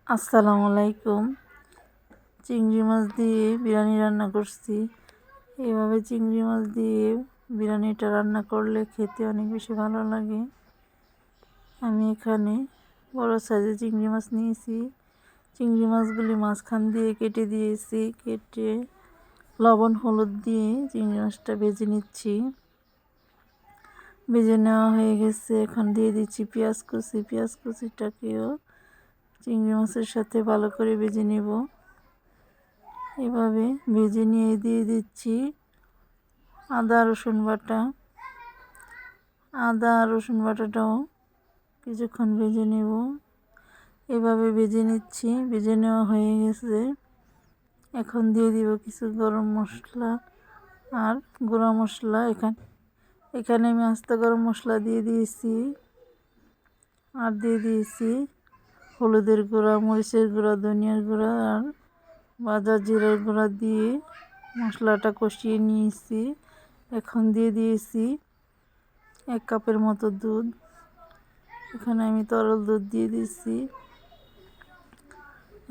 আসসালামু আলাইকুম। চিংড়ি মাছ দিয়ে বিরিয়ানি রান্না করছি। এভাবে চিংড়ি মাছ দিয়ে বিরিয়ানিটা রান্না করলে খেতে অনেক বেশি ভালো লাগে। আমি এখানে বড় সাইজের চিংড়ি মাছ নিয়েছি। চিংড়ি মাছগুলি মাঝখান দিয়ে কেটে দিয়েছি। কেটে লবণ হলুদ দিয়ে চিংড়ি মাছটা ভেজে নিচ্ছি। ভেজে নেওয়া হয়ে গেছে। এখন দিয়ে দিচ্ছি পেঁয়াজ কুচি। পেঁয়াজ কুচিটাকেও চিংড়ি মাছের সাথে ভালো করে ভেজে নেব। এভাবে ভেজে নিয়ে দিয়ে দিচ্ছি আদা রসুন বাটা। আদা রসুন বাটাটাও কিছুক্ষণ ভেজে নেব। এভাবে ভেজে নিচ্ছি। ভেজে নেওয়া হয়ে গেছে। এখন দিয়ে দিব কিছু গরম মশলা আর গুঁড়া মশলা। এখানে আমি আস্ত গরম মশলা দিয়ে দিয়েছি আর দিয়ে দিয়েছি হলুদের গুঁড়া, মরিচের গুঁড়া, ধনিয়ার গুঁড়া আর ভাজা জিরার গুঁড়া দিয়ে মশলাটা কষিয়ে নিয়েছি। এখন দিয়ে দিয়েছি 1 কাপের মতো দুধ। এখানে আমি তরল দুধ দিয়ে দিয়েছি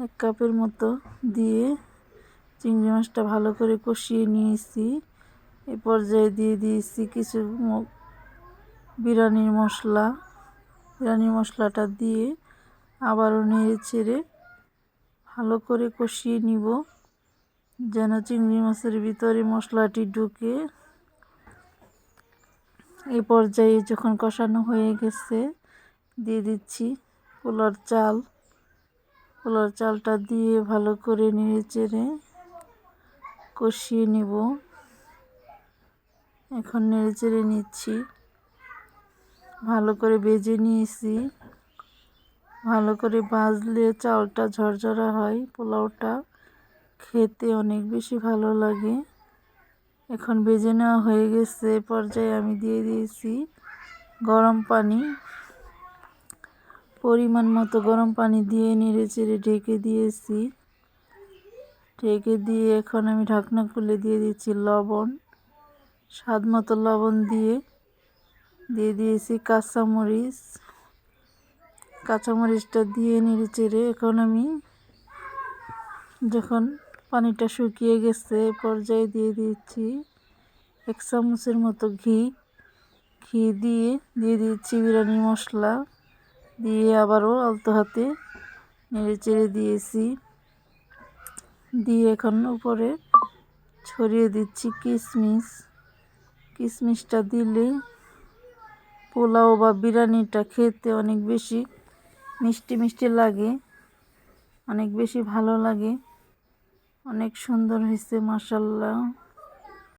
1 কাপের মতো দিয়ে চিংড়ি মাছটা ভালো করে কষিয়ে নিয়েছি। এই পর্যায়ে দিয়ে দিয়েছি কিছু বিরিয়ানির মশলা। বিরিয়ানির মশলাটা দিয়ে আবারও নেড়ে চেড়ে ভালো করে কষিয়ে নিব, যেন চিংড়ি মাছের ভিতরে মশলাটি ঢুকে। এই পর্যায়ে যখন কষানো হয়ে গেছে দিয়ে দিচ্ছি পোলার চাল। পোলার চালটা দিয়ে ভালো করে নেড়ে চেড়ে কষিয়ে নিব। এখন নেড়ে চেড়ে নিচ্ছি। ভালো করে ভেজে নিয়েছি। ভালো করে ভাজলে চালটা ঝরঝরা হয়, পোলাওটা খেতে অনেক বেশি ভালো লাগে। এখন ভেজে নেওয়া হয়ে গেছে। পর্যায়ে আমি দিয়ে দিয়েছি গরম পানি। পরিমাণ মতো গরম পানি দিয়ে নেড়ে চেড়ে ঢেকে দিয়েছি। ঢেকে দিয়ে এখন আমি ঢাকনা খুলে দিয়ে দিচ্ছি লবণ। স্বাদ মতো লবণ দিয়ে দিয়েছি কাঁচামরিচ। কাঁচামরিচটা দিয়ে নেড়ে চেড়ে এখন আমি যখন পানিটা শুকিয়ে গেছে পর্যায়ে দিয়ে দিচ্ছি 1 চামচের মতো ঘি। ঘি দিয়ে দিচ্ছি বিরিয়ানি মশলা দিয়ে আবারও আলতো হাতে নেড়ে চেড়ে দিয়েছি। দিয়ে এখন উপরে ছড়িয়ে দিচ্ছি কিশমিশ। কিশমিশটা দিলে পোলাও বা বিরিয়ানিটা খেতে অনেক বেশি মিষ্টি মিষ্টি লাগে, অনেক বেশি ভালো লাগে। অনেক সুন্দর হয়েছে মাশাআল্লাহ।